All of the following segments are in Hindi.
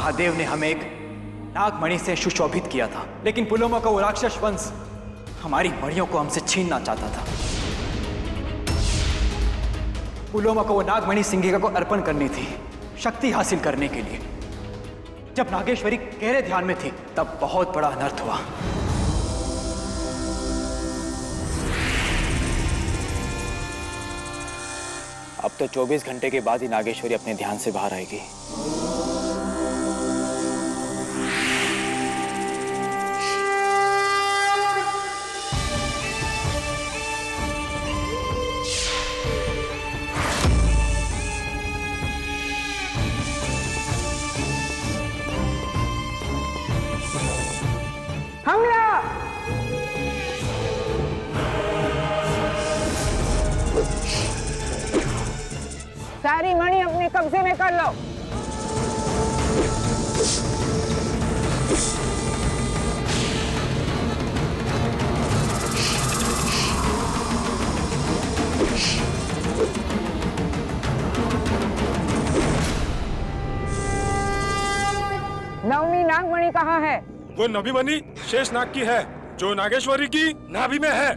महादेव ने हमें एक नागमणि से सुशोभित किया था, लेकिन पुलोमा का वो राक्षस वंश हमारी मणियों को हमसे छीनना चाहता था। पुलोमा को वो नागमणि सिंगिका को अर्पण करनी थी, शक्ति हासिल करने के लिए। जब नागेश्वरी गहरे ध्यान में थी तब बहुत बड़ा अनर्थ हुआ। अब तो 24 घंटे के बाद ही नागेश्वरी अपने ध्यान से बाहर आएगी। सारी मणि अपने कब्जे में कर लो। नवमी नागमणि कहाँ है? वो नवी मणि शेष नाग की है, जो नागेश्वरी की नाभि में है।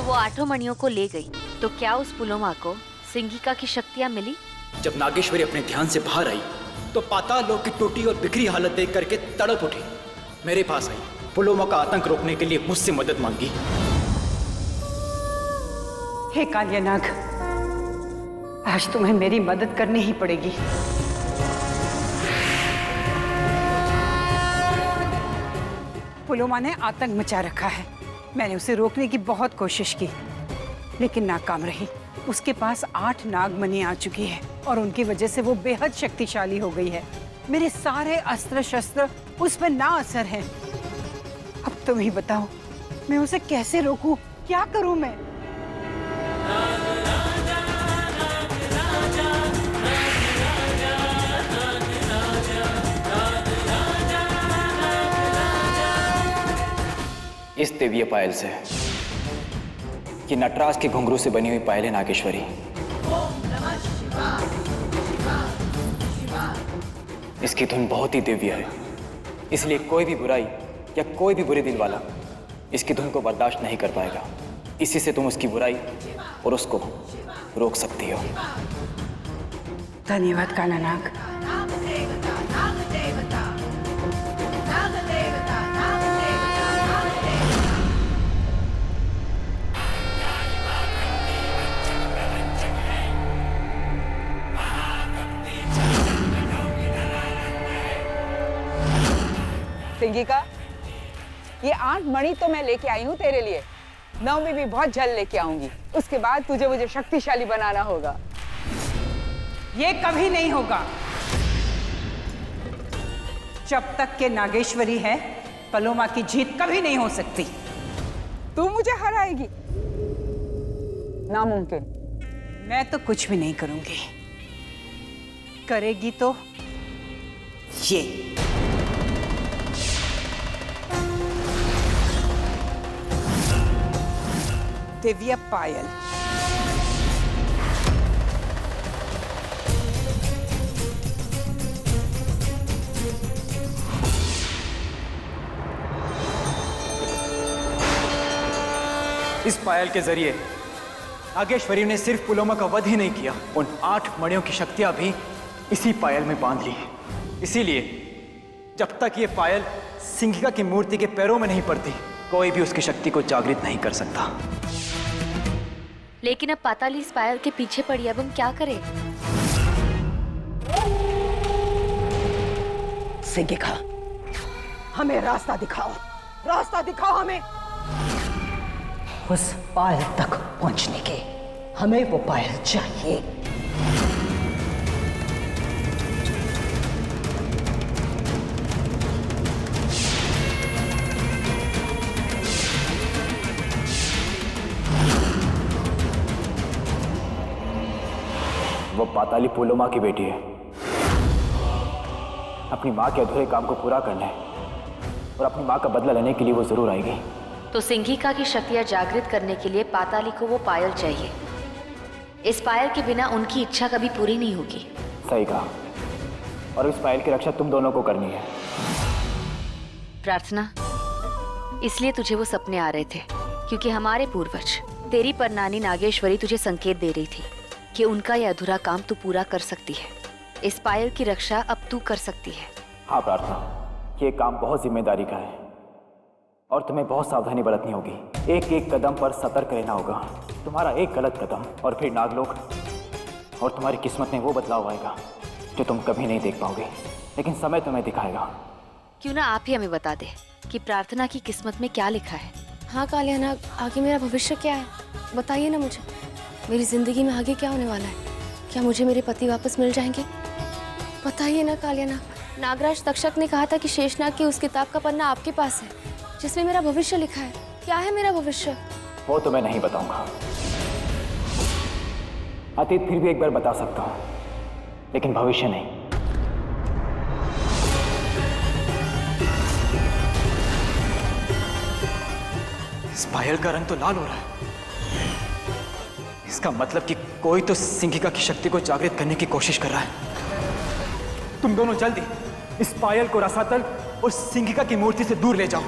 वो 8 मणियों को ले गई, तो क्या उस पुलोमा को सिंगिका की शक्तियां मिली? जब नागेश्वरी अपने ध्यान से बाहर आई तो पाताल लोक की टूटी और बिखरी हालत देख करके तड़प उठी, मेरे पास आई, पुलोमा का आतंक रोकने के लिए मुझसे मदद मांगी। हे कालियानाग, आज तुम्हें मेरी मदद करनी ही पड़ेगी। पुलोमा ने आतंक मचा रखा है। मैंने उसे रोकने की बहुत कोशिश की, लेकिन नाकाम रही। उसके पास 8 नागमणि आ चुकी है और उनकी वजह से वो बेहद शक्तिशाली हो गई है। मेरे सारे अस्त्र शस्त्र उस पर ना असर हैं। अब तुम ही बताओ, मैं उसे कैसे रोकूं? क्या करूं मैं? इस दिव्य पायल से, कि नटराज के घुंघरू से बनी हुई पायल है नागेश्वरी। इसकी धुन बहुत ही दिव्य है, इसलिए कोई भी बुराई या कोई भी बुरे दिल वाला इसकी धुन को बर्दाश्त नहीं कर पाएगा। इसी से तुम उसकी बुराई और उसको रोक सकती हो। धन्यवाद कालानाग। सिंगिका, ये 8 मणि तो मैं लेके आई हूँ तेरे लिए। नवमी भी बहुत जल्द लेके आऊंगी। उसके बाद तुझे मुझे शक्तिशाली बनाना होगा। ये कभी नहीं होगा। जब तक के नागेश्वरी है, पुलोमा की जीत कभी नहीं हो सकती। तू मुझे हराएगी? नामुमकिन। मैं तो कुछ भी नहीं करूंगी। करेगी तो ये। दिव्य पायल। इस पायल के जरिए नागेश्वरी ने सिर्फ पुलोमा का वध ही नहीं किया, उन 8 मणियों की शक्तियां भी इसी पायल में बांध ली। इसीलिए जब तक ये पायल सिंगिका की मूर्ति के पैरों में नहीं पड़ती, कोई भी उसकी शक्ति को जागृत नहीं कर सकता। लेकिन अब पाताली इस पायल के पीछे पड़ी, अब हम क्या करें? सिंगिका, हमें रास्ता दिखाओ, रास्ता दिखाओ हमें। उस पायल तक पहुंचने के हमें वो पायल चाहिए। वो पाताली पुलोमा की बेटी है। अपनी मां के अधूरे काम को पूरा करने और अपनी माँ का बदला लेने के लिए वो जरूर आएगी। तो सिंघिका की शक्तियां जागृत करने के लिए पाताली को वो पायल चाहिए। इस पायल के बिना उनकी इच्छा कभी पूरी नहीं होगी। सही कहा। और इस पायल की रक्षा तुम दोनों को करनी है। प्रार्थना, इसलिए तुझे वो सपने आ रहे थे क्योंकि हमारे पूर्वज तेरी परनानी नागेश्वरी तुझे संकेत दे रही थी कि उनका यह अधूरा काम तू पूरा कर सकती है। इस पायल की रक्षा अब तू कर सकती है। हाँ प्रार्थना, ये काम बहुत जिम्मेदारी का है और तुम्हें बहुत सावधानी बरतनी होगी। एक एक कदम पर सतर्क रहना होगा। तुम्हारा एक गलत कदम और फिर नागलोक और तुम्हारी किस्मत में वो बदलाव आएगा जो तुम कभी नहीं देख पाओगे, लेकिन समय तुम्हें दिखाएगा। क्यों ना आप ही हमें बता दे कि प्रार्थना की किस्मत में क्या लिखा है। हाँ कालिया नाग, आगे मेरा भविष्य क्या है बताइए ना मुझे। मेरी जिंदगी में आगे क्या होने वाला है? क्या मुझे मेरे पति वापस मिल जाएंगे? बताइए ना कालिया नाग। नागराज तक्षक ने कहा था कि शेषनाग की उस किताब का पन्ना आपके पास है जिसमें मेरा भविष्य लिखा है। क्या है मेरा भविष्य? वो तो मैं नहीं बताऊंगा। अतीत फिर भी एक बार बता सकता हूं, लेकिन भविष्य नहीं। इस पायल का रंग तो लाल हो रहा है। इसका मतलब कि कोई तो सिंघिका की शक्ति को जागृत करने की कोशिश कर रहा है। तुम दोनों जल्दी इस पायल को रसातल और सिंघिका की मूर्ति से दूर ले जाओ,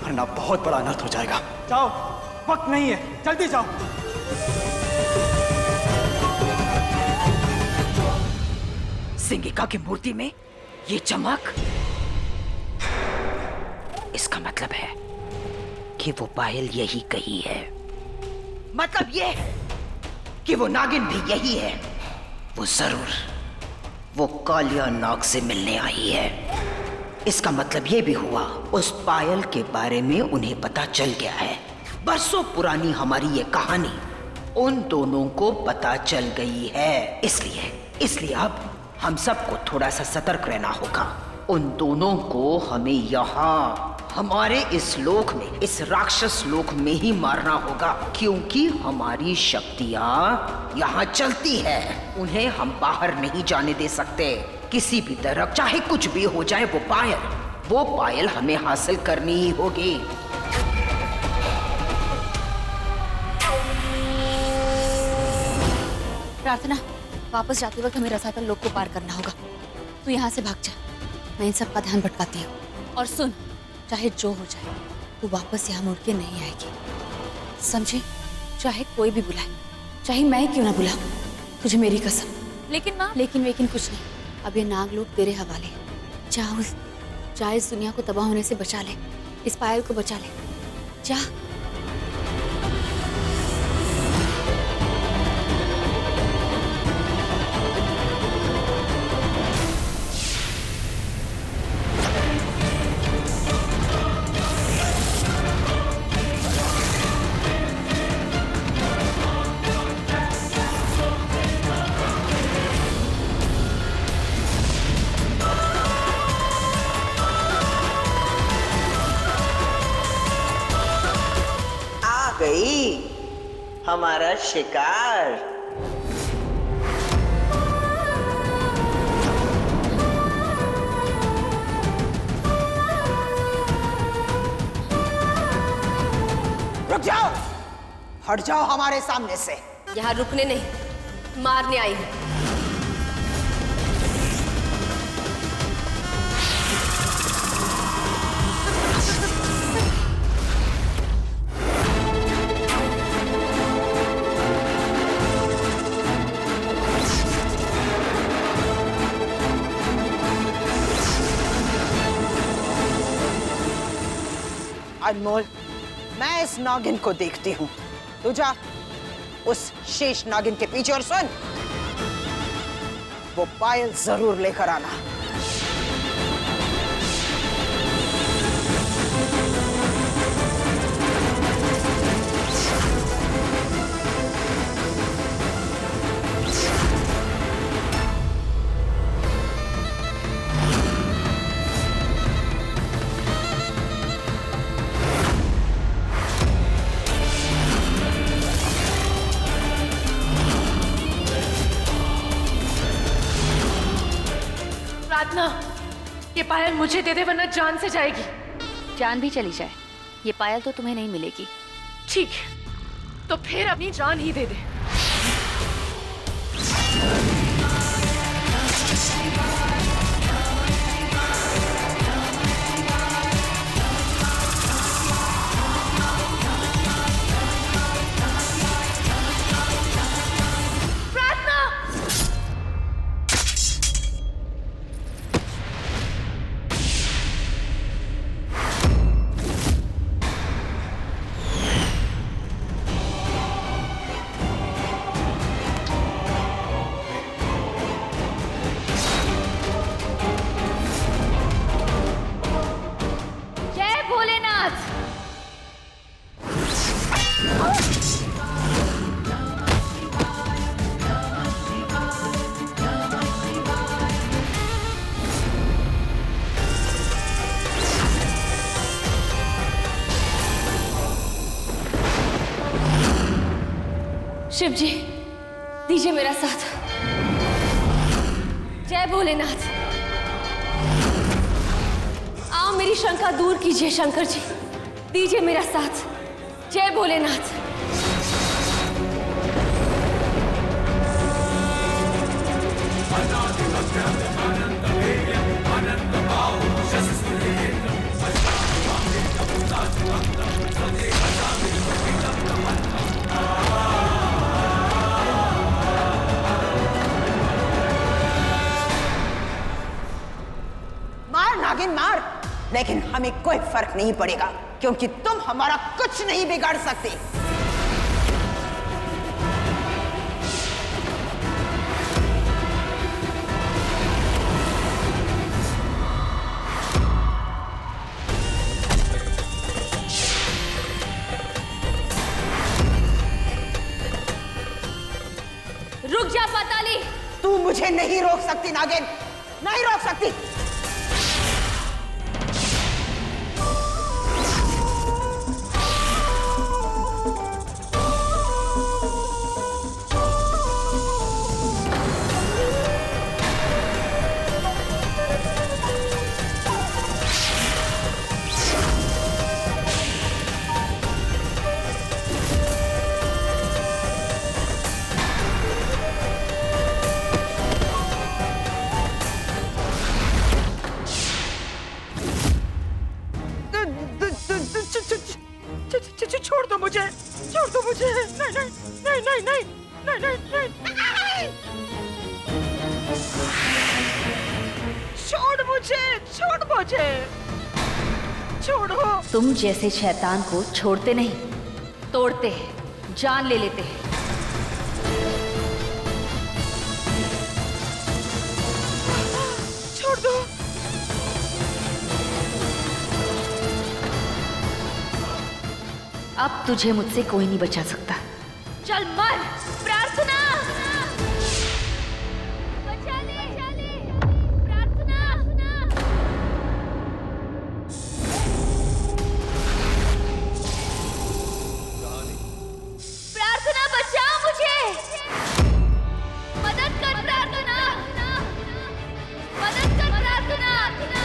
वरना बहुत बड़ा अनर्थ हो जाएगा। जाओ, वक्त नहीं है, जल्दी जाओ। सिंघिका की मूर्ति में ये चमक, इसका मतलब है कि वो पायल यही कही है। मतलब ये है कि वो नागिन भी यही है। वो जरूर वो कालिया नाग से मिलने आई है। इसका मतलब ये भी हुआ उस पायल के बारे में उन्हें पता चल गया है। बरसों पुरानी हमारी ये कहानी उन दोनों को पता चल गई है। इसलिए अब हम सबको थोड़ा सा सतर्क रहना होगा। उन दोनों को हमें यहाँ हमारे इस लोक में, इस राक्षस लोक में ही मारना होगा, क्योंकि हमारी शक्तियाँ यहाँ चलती है। उन्हें हम बाहर नहीं जाने दे सकते। किसी भी तरह चाहे कुछ भी हो जाए, वो पायल हमें हासिल करनी ही होगी। प्रार्थना, वापस जाते वक्त हमें रसातल लोक को पार करना होगा। तू यहाँ से भाग जा, मैं इन सब का ध्यान भटकाती हूँ। और सुन, चाहे जो हो जाए तू वापस यहाँ मुड़ के नहीं आएगी, समझी? चाहे कोई भी बुलाए, चाहे मैं क्यों ना बुलाऊं, तुझे मेरी कसम। लेकिन माँ, लेकिन कुछ नहीं। अब ये नाग लोग तेरे हवाले हैं। चाहे इस दुनिया को तबाह होने से बचा ले, इस पायल को बचा ले। जा। गई हमारा शिकार। रुक जाओ, हट जाओ हमारे सामने से। यहाँ रुकने नहीं, मारने आई हूँ। अनमोल, मैं इस नागिन को देखती हूँ। तू जा उस शेष नागिन के पीछे और सुन, वो पायल जरूर लेकर आना। प्रार्थना, ये पायल मुझे दे दे वरना जान से जाएगी। जान भी चली जाए, ये पायल तो तुम्हें नहीं मिलेगी। ठीक है, तो फिर अपनी जान ही दे दे। शिव जी, दीजिए मेरा साथ। जय भोलेनाथ। आओ मेरी शंका दूर कीजिए शंकर जी, दीजिए मेरा साथ। जय भोलेनाथ। मार नागिन मार, लेकिन हमें कोई फर्क नहीं पड़ेगा क्योंकि तुम हमारा कुछ नहीं बिगाड़ सकते। रुक जा पाताली। तू मुझे नहीं रोक सकती नागिन, नहीं रोक सकती। छोड़ दो मुझे, छोड़ दो मुझे। नहीं नहीं नहीं नहीं नहीं नहीं नहीं नहीं, छोड़ मुझे, छोड़ मुझे, छोड़ो। तुम जैसे शैतान को छोड़ते नहीं, तोड़ते हैं, जान ले लेते हैं। छोड़ दो। अब तुझे मुझसे कोई नहीं बचा सकता। चल मर। प्रार्थना, बचा ले, प्रार्थना। प्रार्थना बचा मुझे, मदद कर प्रार्थना, मदद कर प्रार्थना।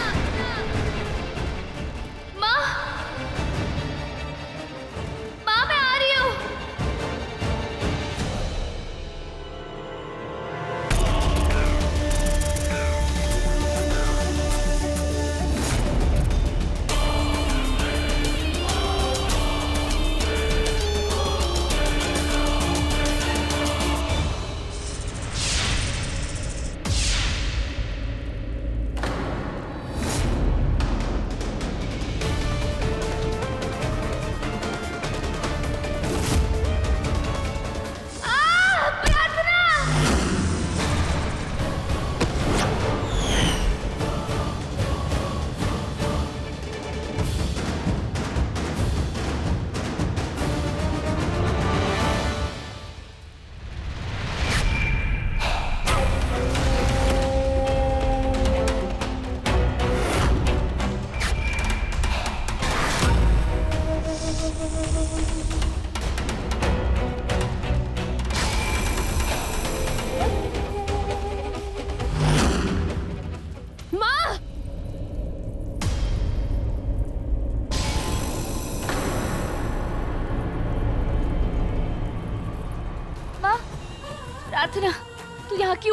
माँ, माँ मैं आ रही हूँ।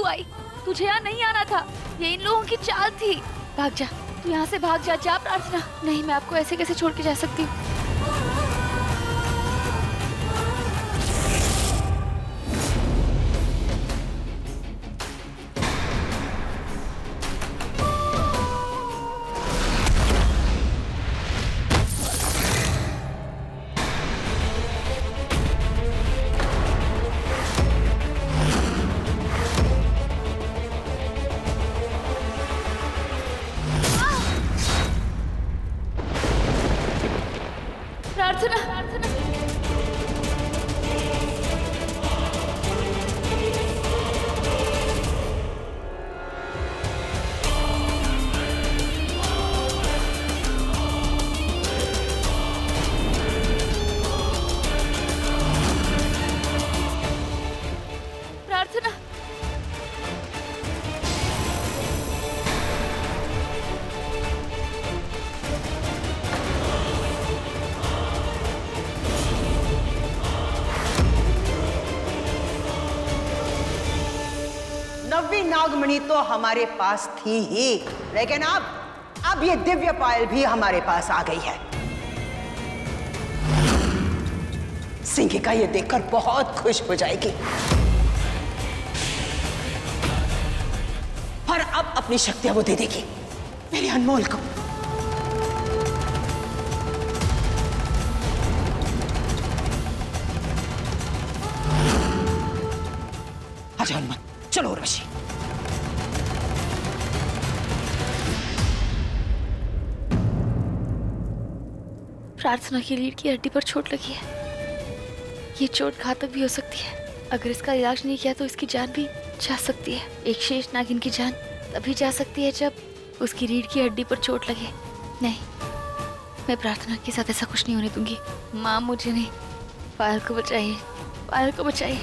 तू आई? तुझे यहाँ नहीं आना था, ये इन लोगों की चाल थी। भाग जा, तू यहाँ से भाग जा। जा प्रार्थना। नहीं, मैं आपको ऐसे कैसे छोड़ के जा सकती हूँ? प्रार्थना, प्रार्थना। नवी नागमणि तो हमारे पास थी ही, लेकिन अब ये दिव्य पायल भी हमारे पास आ गई है। सिंहिका ये देखकर बहुत खुश हो जाएगी और अब अपनी शक्तियां वो दे देगी मेरे अनमोल को। आजा हनुमान, चलो उर्वशी। प्रार्थना की रीढ़ की हड्डी पर चोट लगी है। ये चोट घातक भी हो सकती है। अगर इसका इलाज नहीं किया तो इसकी जान भी जा सकती है। एक शेष नागिन की जान तभी जा सकती है जब उसकी रीढ़ की हड्डी पर चोट लगे। नहीं, मैं प्रार्थना के साथ ऐसा कुछ नहीं होने दूंगी। माँ, मुझे नहीं, पायल को बचाइए, पायल को बचाइए।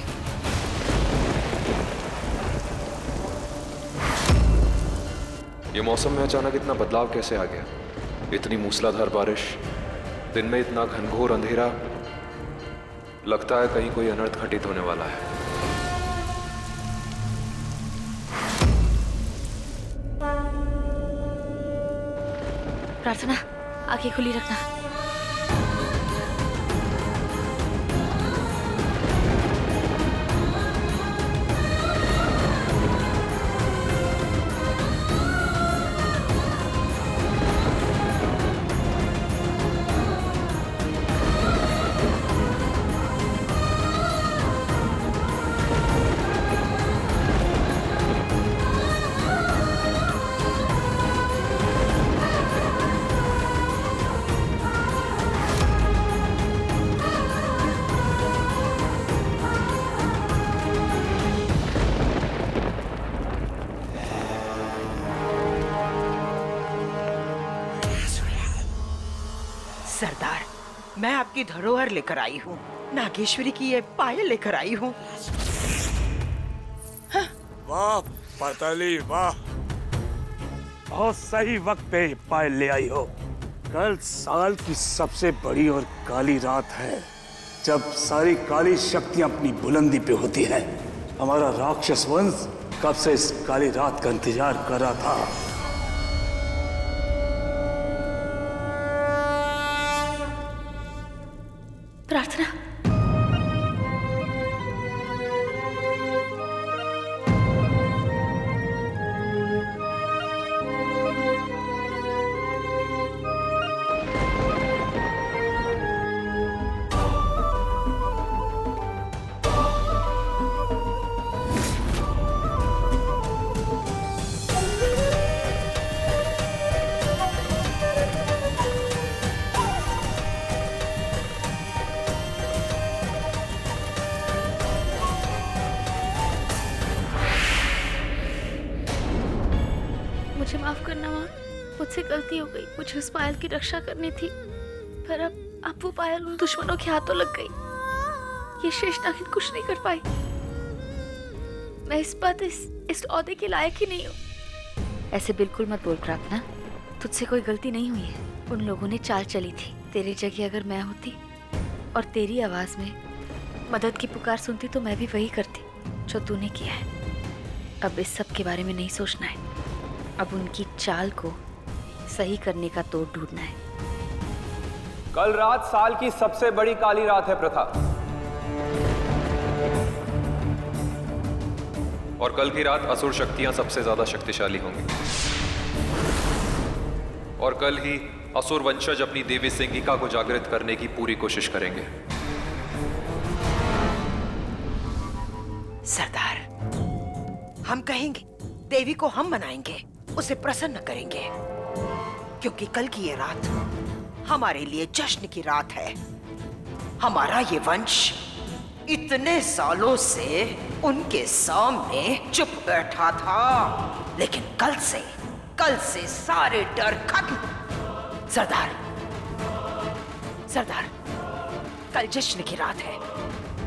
ये मौसम में अचानक इतना बदलाव कैसे आ गया? इतनी मूसलाधार बारिश, दिन में इतना घनघोर अंधेरा। लगता है कहीं कोई अनर्थ घटित होने वाला है। प्रार्थना, आंखें खुली रखना। सरदार, मैं आपकी धरोहर लेकर आई हूँ, नागेश्वरी की ये पायल लेकर आई हूँ। वाह पाताली, वाह, बहुत सही वक्त पे पायल ले आई हो। कल साल की सबसे बड़ी और काली रात है, जब सारी काली शक्तियां अपनी बुलंदी पे होती है। हमारा राक्षस वंश कब से इस काली रात का इंतजार कर रहा था। प्रार्थना, मुझे माफ करना माँ, मुझसे गलती हो गई। मुझे उस पायल की रक्षा करनी थी, पर अब वो पायल उन दुश्मनों के हाथों लग गई। ये शेष नागिन कुछ नहीं कर पाई। मैं इस ओहदे के लायक ही नहीं हूँ। ऐसे बिल्कुल मत बोल प्रार्थना, तुझसे कोई गलती नहीं हुई है। उन लोगों ने चाल चली थी। तेरी जगह अगर मैं होती और तेरी आवाज में मदद की पुकार सुनती तो मैं भी वही करती जो तूने किया है। अब इस सब के बारे में नहीं सोचना है। अब उनकी चाल को सही करने का तोड़ ढूंढना है। कल रात साल की सबसे बड़ी काली रात है प्रथा, और कल की रात असुर शक्तियां सबसे ज्यादा शक्तिशाली होंगी, और कल ही असुर वंशज अपनी देवी सिंगिका को जागृत करने की पूरी कोशिश करेंगे। सरदार, हम कहेंगे देवी को हम मनाएंगे, उसे प्रसन्न करेंगे, क्योंकि कल की ये रात हमारे लिए जश्न की रात है। हमारा ये वंश इतने सालों से उनके सामने चुप बैठा था, लेकिन कल से सारे डर खत्म। सरदार, कल जश्न की रात है।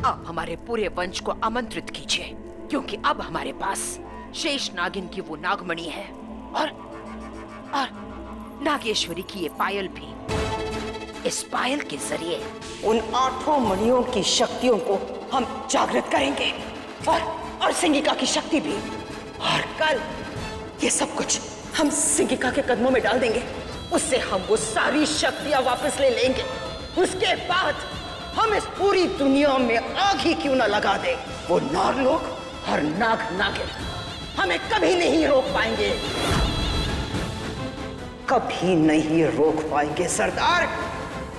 अब हमारे पूरे वंश को आमंत्रित कीजिए, क्योंकि अब हमारे पास शेष नागिन की वो नागमणि है और नागेश्वरी की ये पायल भी। इस पायल के जरिए उन 8 मणियों की शक्तियों को हम जागृत करेंगे और सिंगिका की शक्ति भी। और कल ये सब कुछ हम सिंगिका के कदमों में डाल देंगे, उससे हम वो सारी शक्तियां वापस ले लेंगे। उसके बाद हम इस पूरी दुनिया में आग ही क्यों ना लगा दे, वो नागलोक और नागिन हमें कभी नहीं रोक पाएंगे, कभी नहीं रोक पाएंगे सरदार,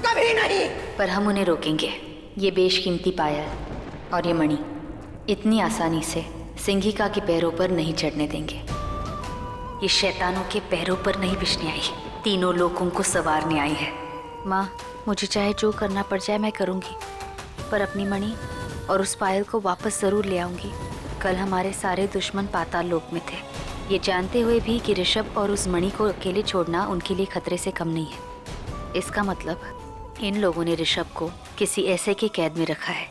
कभी नहीं। पर हम उन्हें रोकेंगे। ये बेशकीमती पायल और ये मणि इतनी आसानी से सिंगिका के पैरों पर नहीं चढ़ने देंगे। ये शैतानों के पैरों पर नहीं बिछने आई, तीनों लोगों को सवारने आई है। माँ, मुझे चाहे जो करना पड़ जाए मैं करूँगी, पर अपनी मणि और उस पायल को वापस ज़रूर ले आऊँगी। कल हमारे सारे दुश्मन पाताल लोक में थे, ये जानते हुए भी कि ऋषभ और उस मणि को अकेले छोड़ना उनके लिए खतरे से कम नहीं है। इसका मतलब इन लोगों ने ऋषभ को किसी ऐसे के कैद में रखा है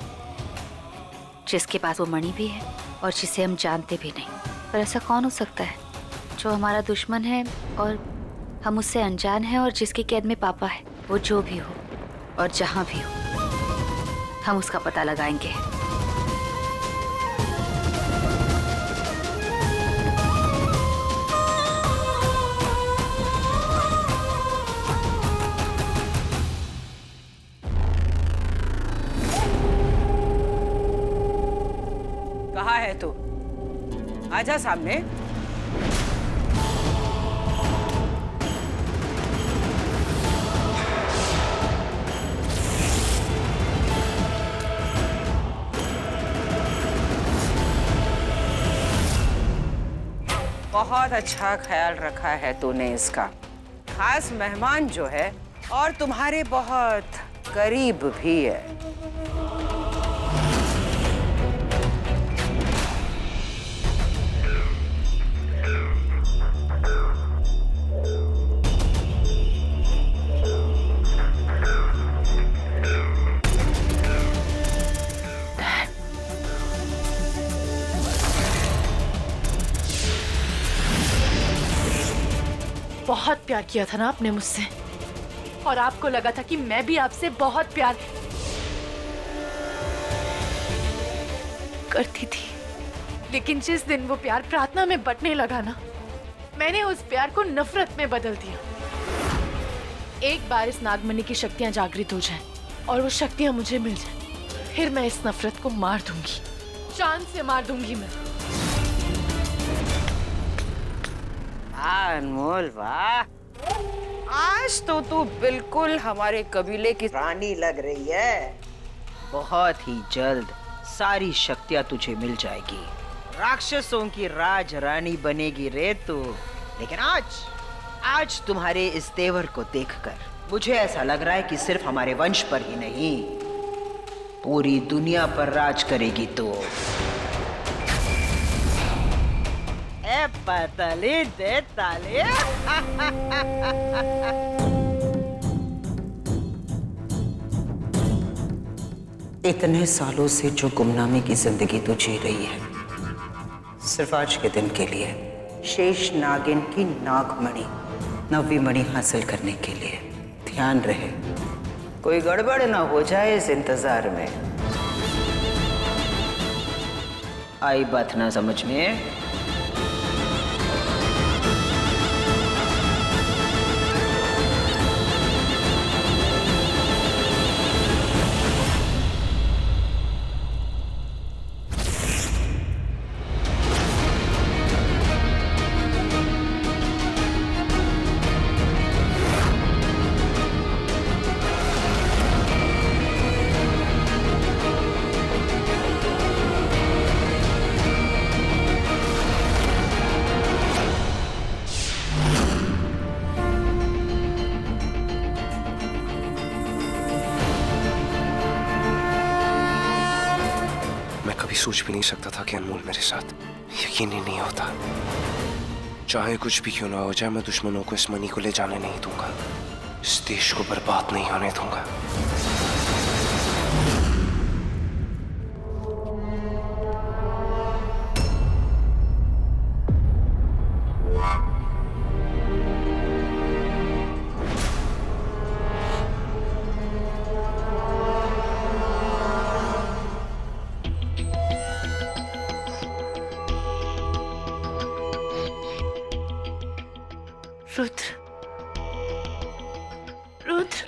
जिसके पास वो मणि भी है और जिसे हम जानते भी नहीं। पर ऐसा कौन हो सकता है जो हमारा दुश्मन है और हम उससे अनजान हैं, और जिसके कैद में पापा है? वो जो भी हो और जहाँ भी हो, हम उसका पता लगाएंगे। कहाँ है तू? आजा सामने। बहुत अच्छा ख्याल रखा है तूने इसका। खास मेहमान जो है और तुम्हारे बहुत करीब भी है। बहुत प्यार किया था ना आपने मुझसे, और आपको लगा था कि मैं भी आपसे बहुत प्यार करती थी। लेकिन जिस दिन वो प्यार प्रार्थना में बंटने लगा ना, मैंने उस प्यार को नफरत में बदल दिया। एक बार इस नागमणि की शक्तियां जागृत हो जाएं और वो शक्तियां मुझे मिल जाएं, फिर मैं इस नफरत को मार दूंगी, जान से मार दूंगी मैं। अनमोल, वाह, आज तो तू बिल्कुल हमारे कबीले की रानी लग रही है। बहुत ही जल्द सारी शक्तियां तुझे मिल जाएगी, राक्षसों की राज रानी बनेगी रे तू। लेकिन आज तुम्हारे इस तेवर को देखकर मुझे ऐसा लग रहा है कि सिर्फ हमारे वंश पर ही नहीं, पूरी दुनिया पर राज करेगी तू। पतली दे ताली। इतने सालों से जो गुमनामी की जिंदगी तू जी रही है, सिर्फ आज के दिन के लिए शेष नागिन की नागमणि, 9वीं मणि हासिल करने के लिए। ध्यान रहे कोई गड़बड़ ना हो जाए इस इंतजार में। आई बात ना समझ में? सोच भी नहीं सकता था कि अनमोल मेरे साथ। यकीन ही नहीं होता। चाहे कुछ भी क्यों ना हो जाए, मैं दुश्मनों को इस मनी को ले जाने नहीं दूंगा। इस देश को बर्बाद नहीं होने दूंगा। रुद्र, रुद्र,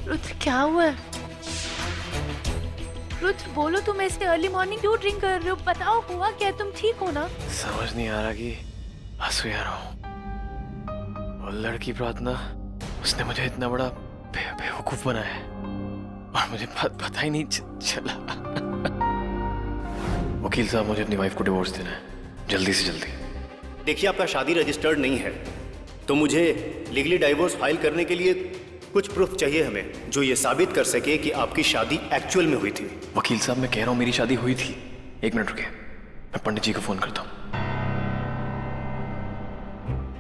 रुद्र क्या हुआ है? रुद्र बोलो, तुम ऐसे अर्ली मॉर्निंग क्यों ड्रिंक कर रहे हो? बताओ हुआ क्या? तुम ठीक हो ना? समझ नहीं आ रहा कि हंसू या रोऊं। वो लड़की प्रार्थना, उसने मुझे इतना बड़ा बेवकूफ बनाया है और मुझे पता ही नहीं चला। वकील साहब, मुझे अपनी वाइफ को डिवोर्स देना है, जल्दी से जल्दी। देखिए, आपका शादी रजिस्टर्ड नहीं है, तो मुझे लीगली डाइवोर्स फाइल करने के लिए कुछ प्रूफ चाहिए हमें, जो ये साबित कर सके कि आपकी शादी एक्चुअल में हुई थी। वकील साहब, मैं कह रहा हूँ मेरी शादी हुई थी। एक मिनट रुकिए, मैं पंडित जी को फोन करता हूँ।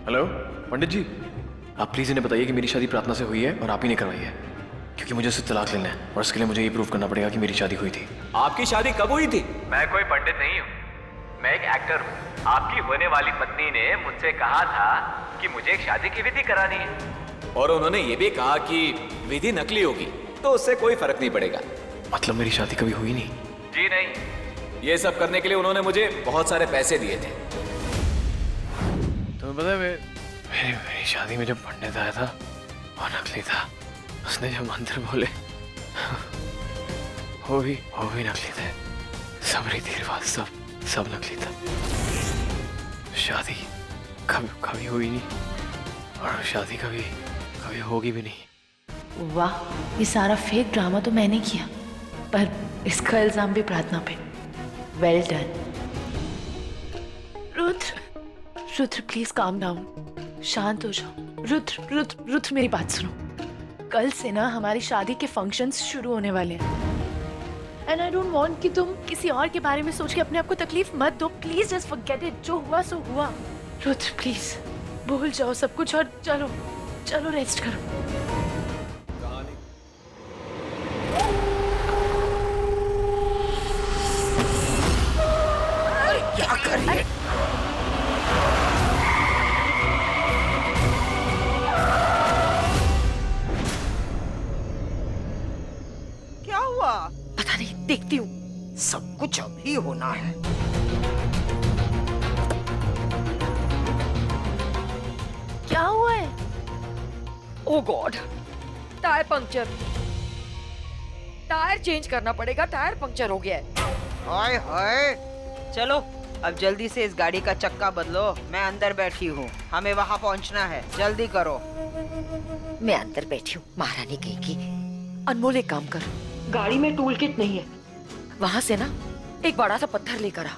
हेलो पंडित जी, आप प्लीज इन्हें बताइए कि मेरी शादी प्रार्थना से हुई है और आप ही ने करवाई है, क्योंकि मुझे उससे तलाक लेना है और इसके लिए मुझे ये प्रूफ करना पड़ेगा कि मेरी शादी हुई थी। आपकी शादी कब हुई थी? मैं कोई पंडित नहीं हूँ, मैं एक एक्टर हूँ। आपकी होने वाली पत्नी ने मुझसे कहा था कि मुझे एक शादी की विधि करानी है, और उन्होंने ये भी कहा कि विधि नकली होगी, तो उससे कोई फर्क नहीं पड़ेगा। मतलब मेरी शादी कभी हुई नहीं? जी नहीं। ये सब करने के लिए उन्होंने मुझे बहुत सारे पैसे दिए थे। तुम्हें पता है, मेरी शादी में जब पंडित आया था वो नकली था। उसने जो मंत्र बोले वो भी नकली थे। सब रीति रिवाज सब नकली था। शादी कभी हुई नहीं और शादी कभी होगी भी नहीं। वाह, ये सारा फेक ड्रामा तो मैंने किया, पर इसका इल्जाम भी प्रार्थना पे। Well done. Rudra please calm down, शांत हो जाओ। रुद्र मेरी बात सुनो। कल से ना हमारी शादी के फंक्शंस शुरू होने वाले हैं, एंड आई डोंट वांट कि तुम किसी और के बारे में सोच के अपने आप को तकलीफ मत दो। Please just forget it. जो हुआ सो हुआ। रुद्र प्लीज भूल जाओ सब कुछ और चलो रेस्ट करो। क्या कर रही है? क्या हुआ? पता नहीं, देखती हूँ। सब कुछ अभी होना है। क्या हुआ है? Oh God, tyre puncture. Tyre change करना पड़ेगा, टायर पंक्चर हो गया है। हाय हाय, चलो अब जल्दी से इस गाड़ी का चक्का बदलो। मैं अंदर बैठी हूँ, हमें वहाँ पहुँचना है। जल्दी करो। मैं अंदर बैठी हूँ, महारानी कहेगी। अनमोल एक काम कर, गाड़ी में टूल किट नहीं है, वहाँ से ना एक बड़ा सा पत्थर लेकर आ।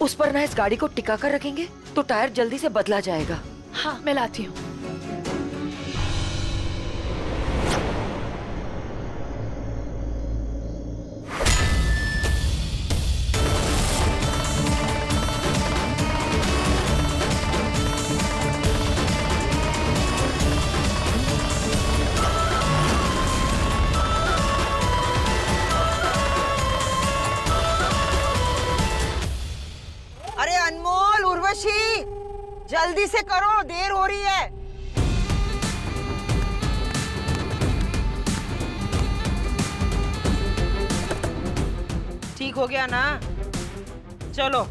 उस पर ना इस गाड़ी को टिका कर रखेंगे तो टायर जल्दी से बदला जाएगा। हाँ, मैं लाती हूँ। अरे अनमोल, उर्वशी, जल्दी से करो, देर हो रही है। ठीक हो गया ना? चलो।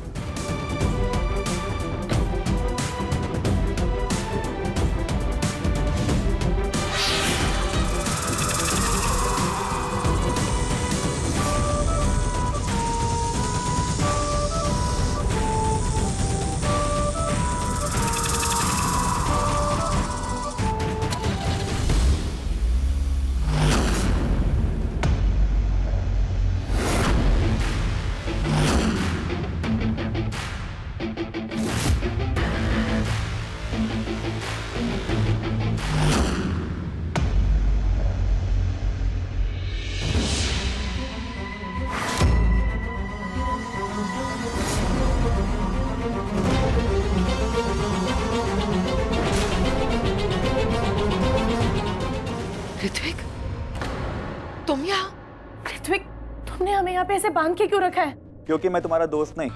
पे ऐसे बांध के क्यों रखा है? क्योंकि मैं तुम्हारा दोस्त नहीं,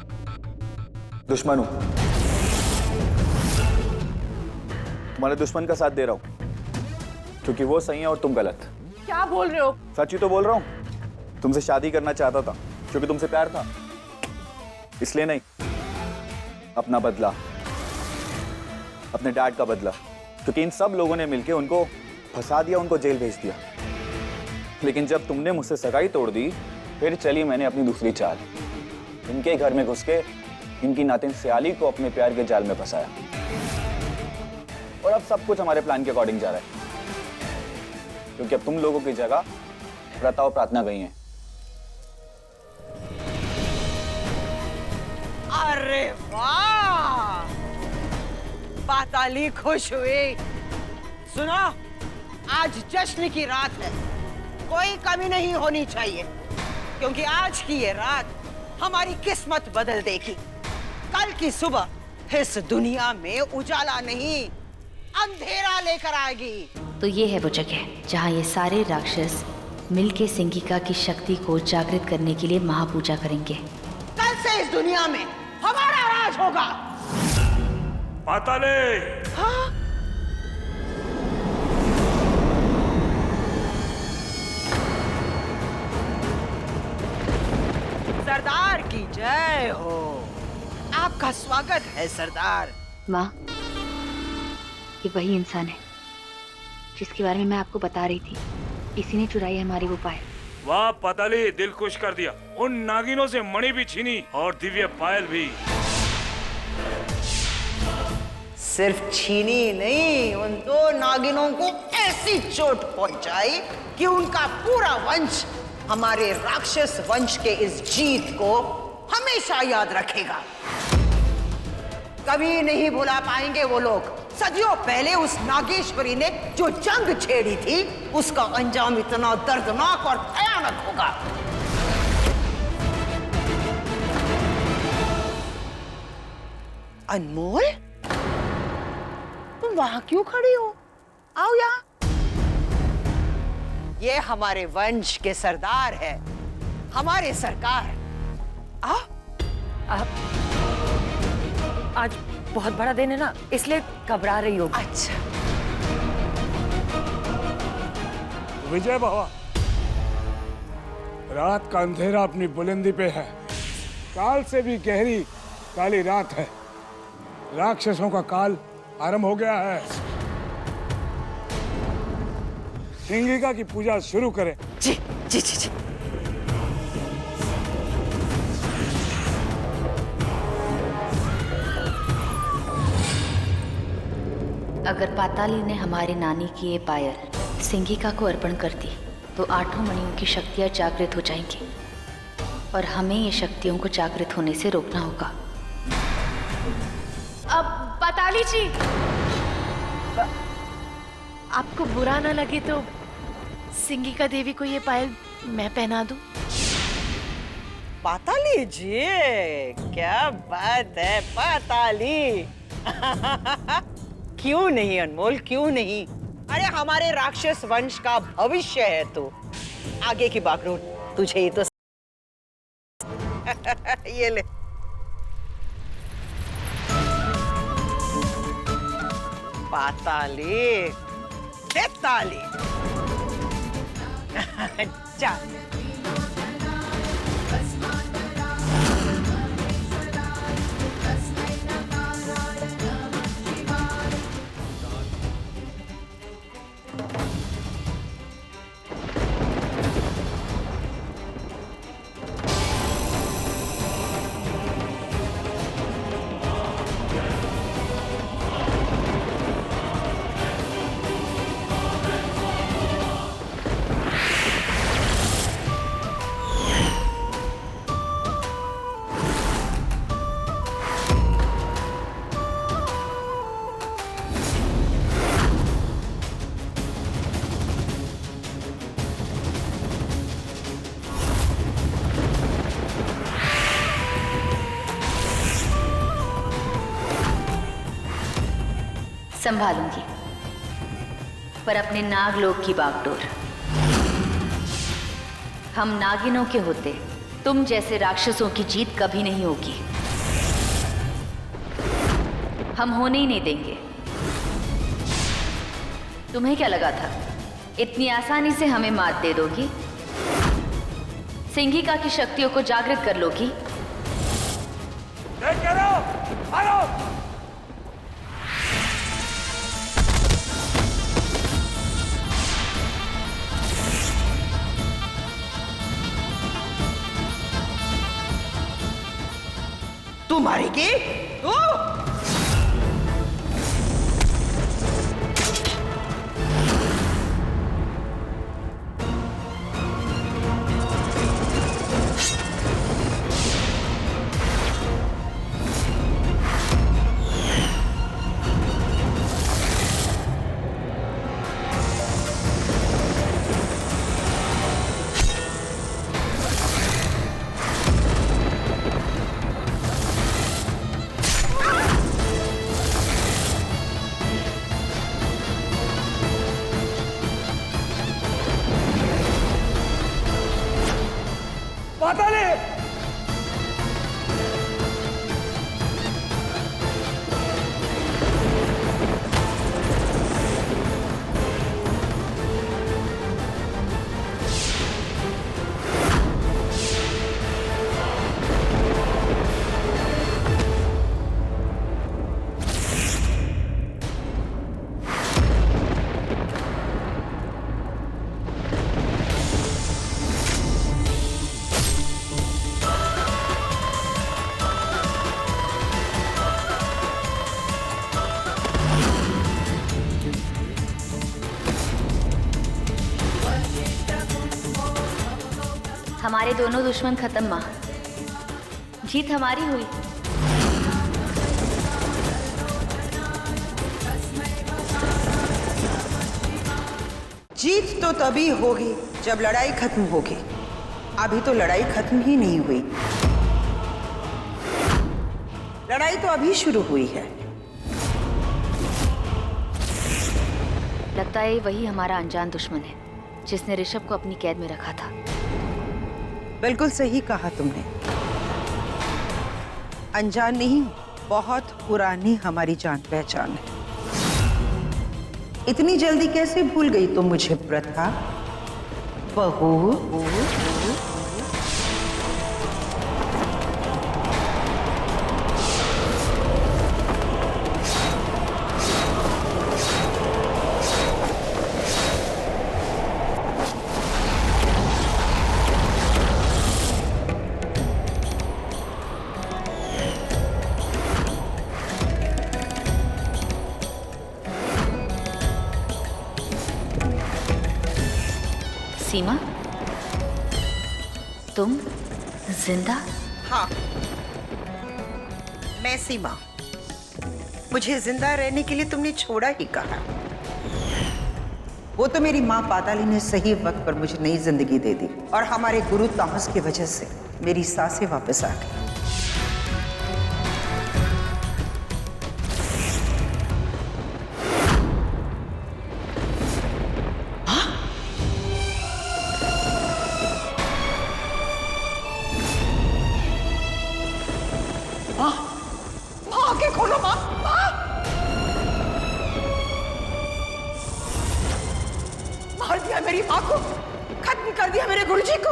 दुश्मन हूं। तुम्हारे दुश्मन का साथ दे रहा हूं क्योंकि वो सही है और तुम गलत। क्या बोल रहे हो? सच ही तो बोल रहा हूं। तुमसे शादी करना चाहता था क्योंकि तुमसे प्यार था, इसलिए नहीं। अपना बदला, अपने डैड का बदला, क्योंकि इन सब लोगों ने मिलकर उनको फंसा दिया, उनको जेल भेज दिया। लेकिन जब तुमने मुझसे सगाई तोड़ दी, फिर चली मैंने अपनी दूसरी चाल। इनके घर में घुस के इनकी नातिन सियाली को अपने प्यार के जाल में फंसाया। और अब सब कुछ हमारे प्लान के अकॉर्डिंग जा रहा है, क्योंकि अब तुम लोगों की जगह प्रता और प्रार्थना गई हैं। अरे वाह, पाताली खुश हुई। सुनो, आज जश्न की रात है, कोई कमी नहीं होनी चाहिए, क्योंकि आज की ये रात हमारी किस्मत बदल देगी। कल की सुबह इस दुनिया में उजाला नहीं, अंधेरा लेकर आएगी। तो ये है वो जगह जहाँ ये सारे राक्षस मिलके सिंगिका की शक्ति को जागृत करने के लिए महापूजा करेंगे। कल से इस दुनिया में हमारा राज होगा। पाताले! हाँ? सरदार की जय हो। आपका स्वागत है सरदार। माँ, ये वही इंसान है जिसके बारे में मैं आपको बता रही थी। इसी ने चुराई हमारी वो पायल। वाह पाताली, दिल खुश कर दिया। उन नागिनों से मणि भी छीनी और दिव्य पायल भी। सिर्फ छीनी नहीं, उन दो नागिनों को ऐसी चोट पहुंचाई कि उनका पूरा वंश हमारे राक्षस वंश के इस जीत को हमेशा याद रखेगा। कभी नहीं भुला पाएंगे वो लोग। सदियों पहले उस नागेश्वरी ने जो जंग छेड़ी थी, उसका अंजाम इतना दर्दनाक और भयानक होगा। अनमोल, तुम वहां क्यों खड़ी हो? आओ यहाँ। ये हमारे वंश के सरदार है, हमारे सरकार। आओ। आज बहुत बड़ा दिन है ना, इसलिए घबरा रही हो। अच्छा। विजय बाबा, रात का अंधेरा अपनी बुलंदी पे है। काल से भी गहरी काली रात है। राक्षसों का काल आरंभ हो गया है। सिंगिका की पूजा शुरू करें। जी जी जी जी। अगर पाताली ने हमारी नानी की ये पायल सिंगिका को अर्पण कर दी, तो आठों मणियों की शक्तियां जागृत हो जाएंगी और हमें ये शक्तियों को जागृत होने से रोकना होगा। अब पाताली जी, आपको बुरा ना लगे तो सिंगिका देवी को ये पायल मैं पहना दूं? पाताली जी, क्या बात है पाताली। क्यों नहीं अनमोल, क्यों नहीं। अरे हमारे राक्षस वंश का भविष्य है तू। आगे की बागडोर तुझे ही तो। ये ले। पाताली, ताली। जा। संभालूंगी, पर अपने नागलोक की बागडोर। हम नागिनों के होते तुम जैसे राक्षसों की जीत कभी नहीं होगी। हम होने ही नहीं देंगे। तुम्हें क्या लगा था इतनी आसानी से हमें मात दे दोगी? सिंघिका की शक्तियों को जागृत कर लोगी? तू मारेगी? हमारे दोनों दुश्मन खत्म माँ। जीत हमारी हुई। जीत तो तभी होगी जब लड़ाई खत्म होगी। अभी तो लड़ाई खत्म ही नहीं हुई। लड़ाई तो अभी शुरू हुई है। लगता है वही हमारा अनजान दुश्मन है जिसने ऋषभ को अपनी कैद में रखा था। बिल्कुल सही कहा तुमने। अनजान नहीं, बहुत पुरानी हमारी जान पहचान है। इतनी जल्दी कैसे भूल गई तुम मुझे प्रथा? बहू सीमा, तुम जिंदा? हाँ, मैं सीमा। मुझे जिंदा रहने के लिए तुमने छोड़ा ही कहा। वो तो मेरी माँ पाताली ने सही वक्त पर मुझे नई जिंदगी दे दी और हमारे गुरु तामस की वजह से मेरी सांसें वापस आ गई। खोलो माँ, मार दिया मेरी माँ को, खत्म कर दिया मेरे गुरुजी को।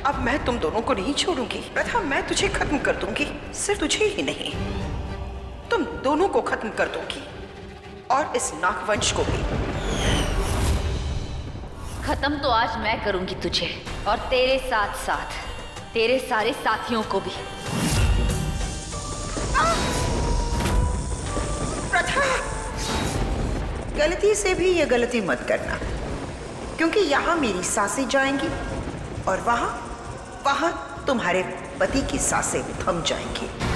अब मैं तुम दोनों को नहीं छोड़ूंगी प्रथा। मैं तुझे खत्म कर दूंगी। सिर्फ तुझे ही नहीं, तुम दोनों को खत्म कर दूंगी और इस नागवंश को भी। खत्म तो आज मैं करूंगी तुझे और तेरे साथ साथ तेरे सारे साथियों को भी। प्रथा, गलती से भी ये गलती मत करना, क्योंकि यहाँ मेरी सांसें जाएंगी और वहां तुम्हारे पति की सांसें थम जाएंगी।